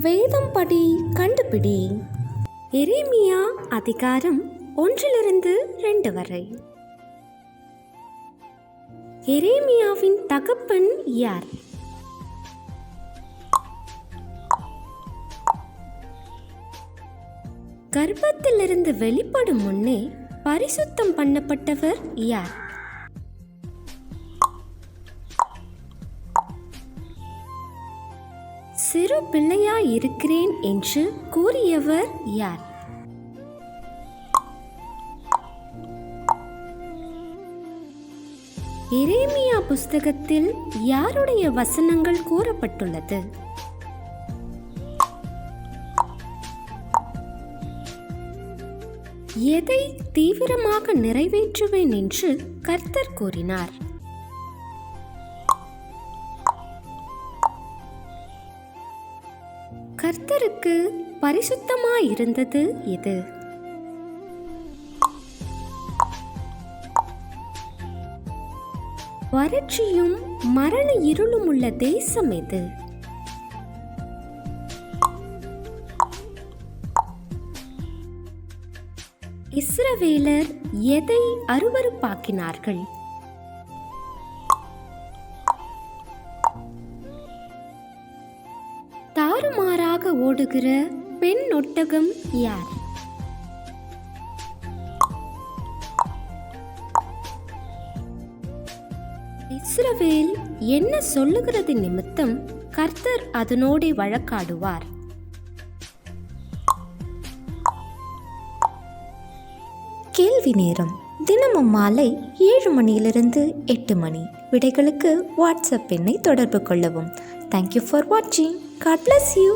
வேதம் படி கண்டுபிடி. எரேமியா அதிகாரம் 1-2 வரை. எரேமியாவின் தகப்பன் யார்? கர்ப்பத்திலிருந்து வெளிப்படும் முன்னே பரிசுத்தம் பண்ணப்பட்டவர் யார்? சிறு பிள்ளையாய் இருக்கிறேன் என்று கூறியவர் யார்? எரேமியா புஸ்தகத்தில் யாருடைய வசனங்கள் கூறப்பட்டுள்ளது? எதை தீவிரமாக நிறைவேற்றுவேன் என்று கர்த்தர் கூறினார்? கர்த்தருக்கு பரிசுத்தமாயிருந்தது எது? வறட்சியும் மரண இருளும் உள்ள தேசம் எது? இஸ்ரவேலர் எதை அருவருப்பாக்கினார்கள்? தாறுமாறாக ஓடுகிற பெண் ஒட்டகம் யார்? இஸ்ரவேல் என்ன சொல்லுகிறது நிமித்தம் கர்த்தர் அதனோடே வழக்காடுவார்? கேள்வி நேரம். தினமும் மாலை 7 மணியிலிருந்து 8 மணி. விடைகளுக்கு வாட்ஸ்அப் எண்ணை தொடர்பு கொள்ளவும். தேங்க்யூ ஃபார் வாட்சிங். God bless you.